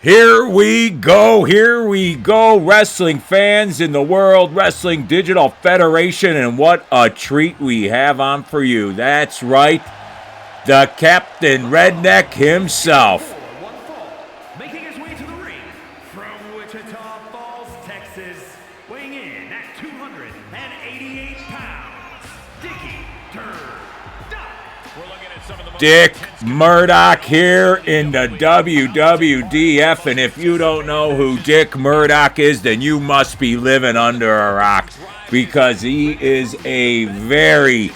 Here we go, wrestling fans in the World Wrestling Digital Federation, and what a treat we have on for you. That's right, the Captain Redneck himself. Making his way to the ring from Wichita Falls, Texas, weighing in at 288 pounds, Dick Murdoch here in the WWDF, and if you don't know who Dick Murdoch is, then you must be living under a rock, because he is a very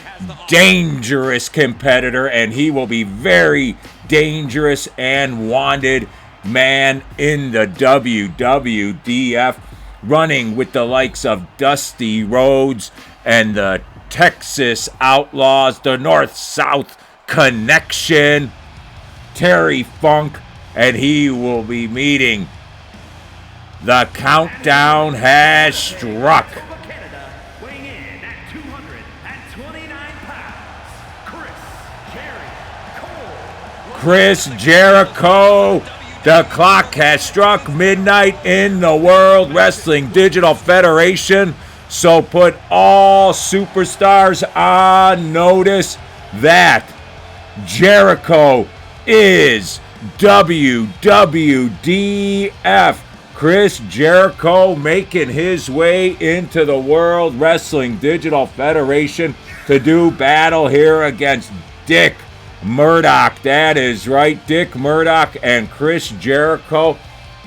dangerous competitor, and he will be very dangerous and wanted man in the WWDF, running with the likes of Dusty Rhodes and the Texas Outlaws, the North-South Connection, Terry Funk, and he will be meeting. The countdown has struck. Canada, weighing in at 229 pounds, Chris Jericho. The clock has struck midnight in the World Wrestling Digital Federation, so put all superstars on notice that Jericho is WWDF. Chris Jericho making his way into the World Wrestling Digital Federation to do battle here against Dick Murdoch. That is right, Dick Murdoch and Chris Jericho.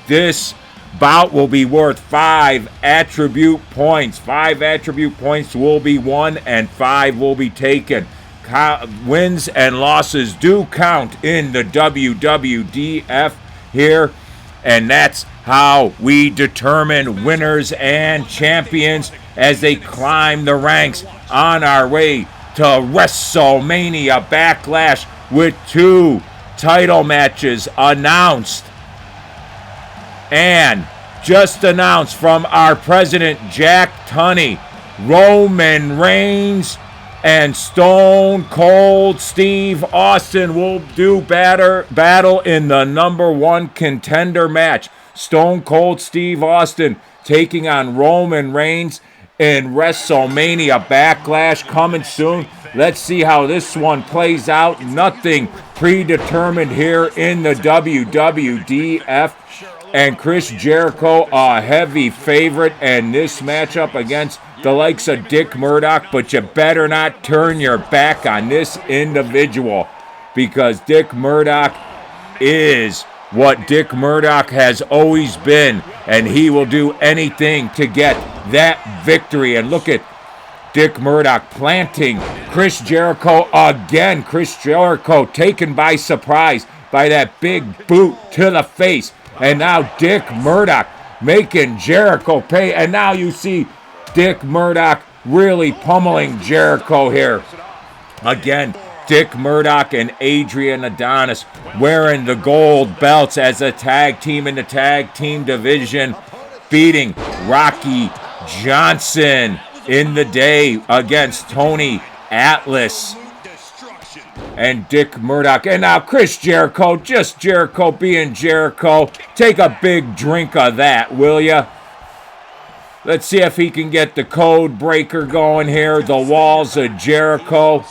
This bout will be worth 5 attribute points. 5 attribute points will be won and 5 will be taken. Wins and losses do count in the WWDF here, and that's how we determine winners and champions as they climb the ranks on our way to Wrestlemania Backlash, with 2 title matches announced and just announced from our president Jack Tunney. Roman Reigns and Stone Cold Steve Austin will do battle in the #1 contender match. Stone Cold Steve Austin taking on Roman Reigns in Wrestlemania Backlash, coming soon. Let's see how this one plays out. Nothing predetermined here in the WWDF. And Chris Jericho, a heavy favorite in this matchup against the likes of Dick Murdoch, but you better not turn your back on this individual, because Dick Murdoch is what Dick Murdoch has always been, and he will do anything to get that victory. And look at Dick Murdoch planting Chris Jericho again. Chris Jericho taken by surprise by that big boot to the face. And now Dick Murdoch making Jericho pay. And now you see Dick Murdoch really pummeling Jericho here. Again, Dick Murdoch and Adrian Adonis wearing the gold belts as a tag team in the tag team division, beating Rocky Johnson in the day against Tony Atlas and Dick Murdoch. And now Chris Jericho, just Jericho being Jericho. Take a big drink of that, will ya? Let's see if he can get the code breaker going here. The walls of Jericho.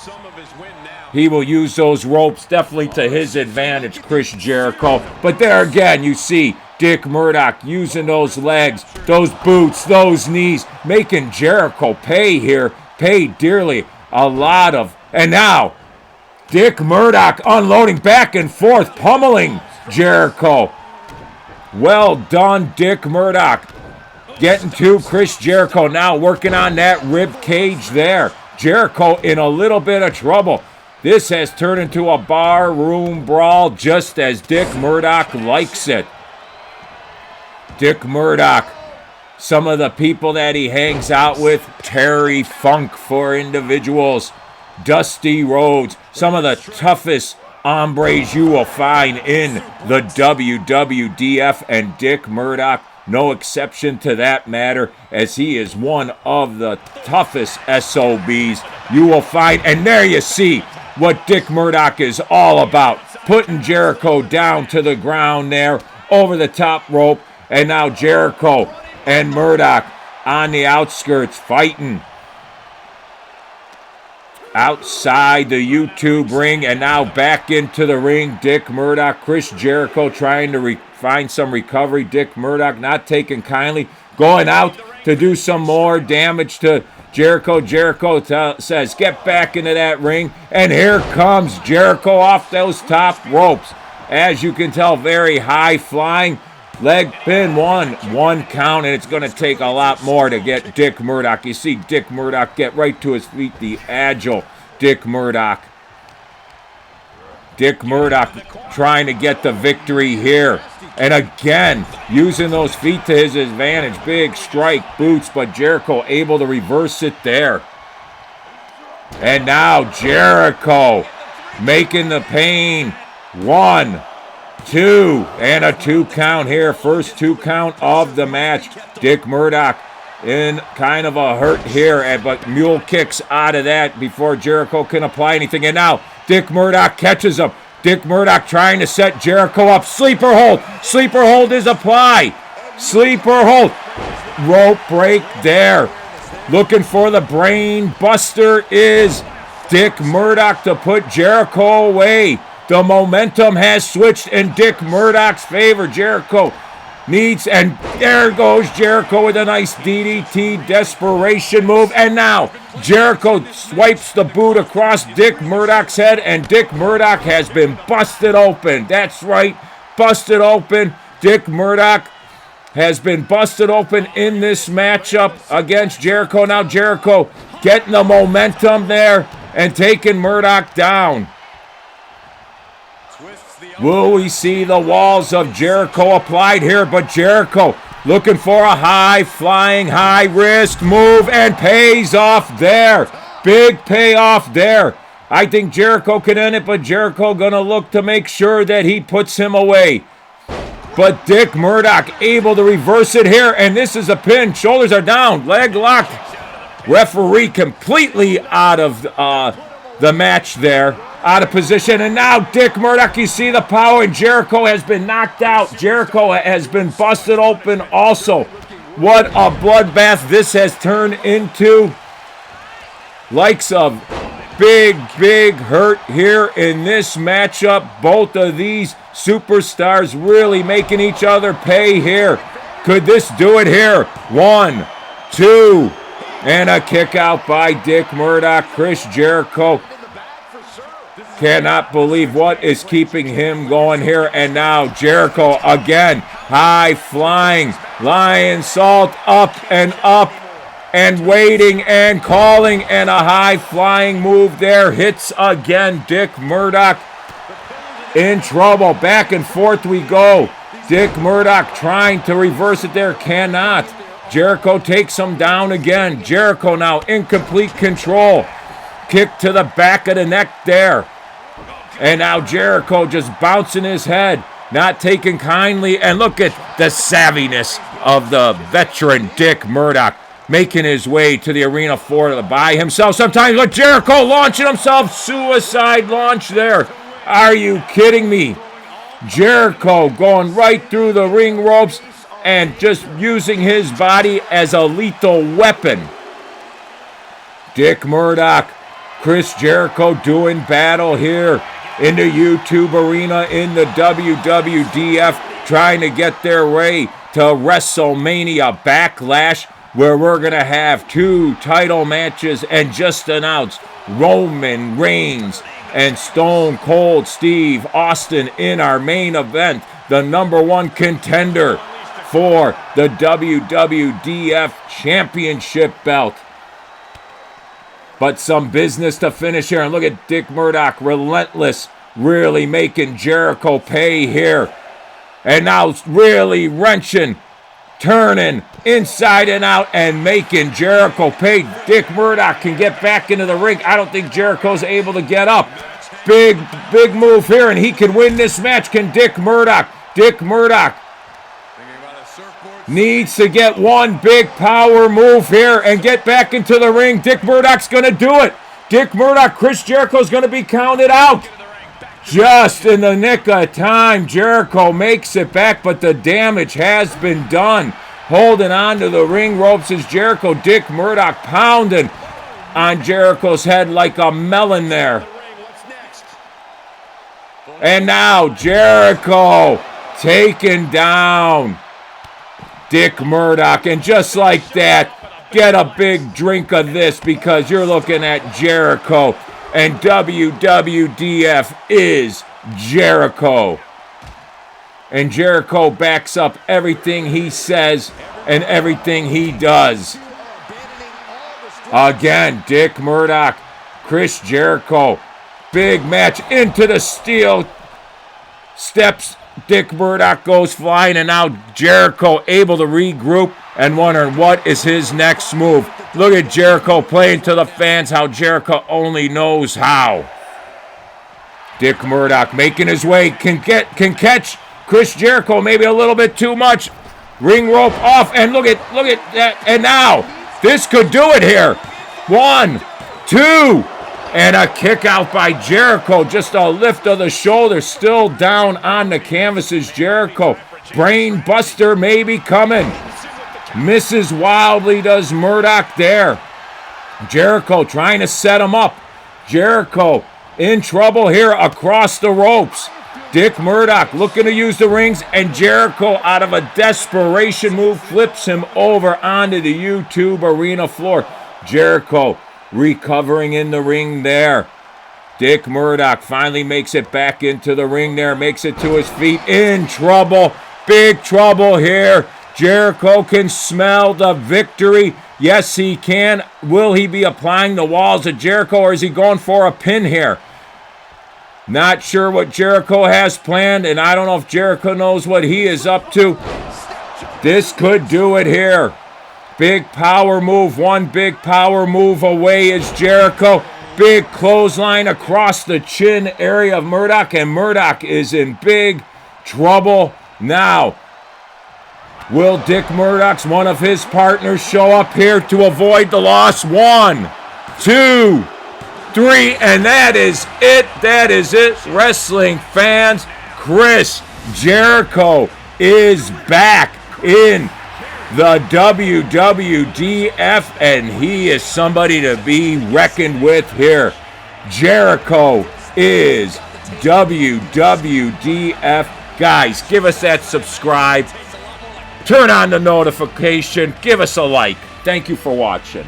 He will use those ropes definitely to his advantage, Chris Jericho. But there again, you see Dick Murdoch using those legs, those boots, those knees, making Jericho pay here, pay dearly. A lot of, and now Dick Murdoch unloading back and forth, pummeling Jericho. Well done, Dick Murdoch. Getting to Chris Jericho now, working on that rib cage there. Jericho in a little bit of trouble. This has turned into a barroom brawl, just as Dick Murdoch likes it. Dick Murdoch, some of the people that he hangs out with, Terry Funk for individuals, Dusty Rhodes, some of the toughest hombres you will find in the WWDF, and Dick Murdoch, no exception to that matter, as he is one of the toughest SOBs you will find. And there you see what Dick Murdoch is all about, putting Jericho down to the ground there, over the top rope. And now Jericho and Murdoch on the outskirts fighting outside the YouTube ring, and now back into the ring. Dick Murdoch, Chris Jericho trying to find some recovery. Dick Murdoch not taking kindly, going out to do some more damage to Jericho. Jericho says, get back into that ring, and here comes Jericho off those top ropes. As you can tell, very high flying. Leg pin, one count, and it's going to take a lot more to get Dick Murdoch. You see Dick Murdoch get right to his feet, the agile Dick Murdoch. Dick Murdoch trying to get the victory here. And again, using those feet to his advantage. Big strike, boots, but Jericho able to reverse it there. And now Jericho making the pain. 1, 2, and a 2 count here. First 2 count of the match. Dick Murdoch in kind of a hurt here, but mule kicks out of that before Jericho can apply anything. And now Dick Murdoch catches him. Dick Murdoch trying to set Jericho up. Sleeper hold. Sleeper hold is applied. Sleeper hold. Rope break there. Looking for the brain buster is Dick Murdoch to put Jericho away. The momentum has switched in Dick Murdoch's favor. Jericho needs, and there goes Jericho with a nice DDT desperation move. And now Jericho swipes the boot across Dick Murdoch's head, and Dick Murdoch has been busted open. That's right, busted open. Dick Murdoch has been busted open in this matchup against Jericho. Now Jericho getting the momentum there and taking Murdoch down. Will we see the walls of Jericho applied here? But Jericho looking for a high-flying, high-risk move, and pays off there. Big payoff there. I think Jericho can end it, but Jericho going to look to make sure that he puts him away. But Dick Murdoch able to reverse it here, and this is a pin. Shoulders are down, leg locked. Referee completely out of the match there. Out of position, and now Dick Murdoch, you see the power, and Jericho has been knocked out. Jericho has been busted open also. What a bloodbath this has turned into. Likes of big hurt here in this matchup. Both of these superstars really making each other pay here. Could this do it here? 1, 2, and a kick out by Dick Murdoch. Chris Jericho cannot believe what is keeping him going here. And now Jericho again, high flying, lion salt up and waiting and calling, and a high flying move there. Hits again. Dick Murdoch in trouble. Back and forth we go. Dick Murdoch trying to reverse it there, cannot. Jericho takes him down again. Jericho now in complete control. Kick to the back of the neck there. And now Jericho just bouncing his head, not taking kindly. And look at the savviness of the veteran Dick Murdoch, making his way to the arena floor by himself. Sometimes, but Jericho launching himself, suicide launch there. Are you kidding me? Jericho going right through the ring ropes and just using his body as a lethal weapon. Dick Murdoch, Chris Jericho doing battle here in the YouTube arena in the WWDF, trying to get their way to WrestleMania Backlash, where we're going to have 2 title matches and just announced Roman Reigns and Stone Cold Steve Austin in our main event, the #1 contender for the WWDF Championship belt. But some business to finish here. And look at Dick Murdoch, relentless, really making Jericho pay here. And now really wrenching, turning inside and out, and making Jericho pay. Dick Murdoch can get back into the ring. I don't think Jericho's able to get up. Big move here, and he can win this match. Can Dick Murdoch? Dick Murdoch needs to get one big power move here and get back into the ring. Dick Murdoch's going to do it. Dick Murdoch, Chris Jericho's going to be counted out. Just in the nick of time, Jericho makes it back, but the damage has been done. Holding on to the ring ropes is Jericho. Dick Murdoch pounding on Jericho's head like a melon there. And now Jericho taken down Dick Murdoch. And just like that, get a big drink of this because you're looking at Jericho. And WWDF is Jericho. And Jericho backs up everything he says and everything he does. Again, Dick Murdoch, Chris Jericho. Big match into the steel steps. Dick Murdoch goes flying, and now Jericho able to regroup and wondering what is his next move. Look at Jericho playing to the fans how Jericho only knows how. Dick Murdoch making his way, can catch Chris Jericho maybe a little bit too much. Ring rope off, and look at that. And now this could do it here. 1, 2, and a kick out by Jericho. Just a lift of the shoulder, still down on the canvases. Jericho, brain buster maybe coming. Misses wildly does Murdoch there. Jericho trying to set him up. Jericho in trouble here across the ropes. Dick Murdoch looking to use the rings, and Jericho, out of a desperation move, flips him over onto the YouTube arena floor. Jericho recovering in the ring there. Dick Murdoch finally makes it back into the ring there, makes it to his feet. In trouble, big trouble here. Jericho can smell the victory. Yes, he can. Will he be applying the walls of Jericho, or is he going for a pin here? Not sure what Jericho has planned, and I don't know if Jericho knows what he is up to. This could do it here. Big power move. One big power move away is Jericho. Big clothesline across the chin area of Murdoch, and Murdoch is in big trouble now. Will Dick Murdoch's one of his partners show up here to avoid the loss? 1, 2, 3, and that is it. That is it, wrestling fans. Chris Jericho is back in the WWDF, and he is somebody to be reckoned with here. Jericho is WWDF. Guys, give us that subscribe. Turn on the notification. Give us a like. Thank you for watching.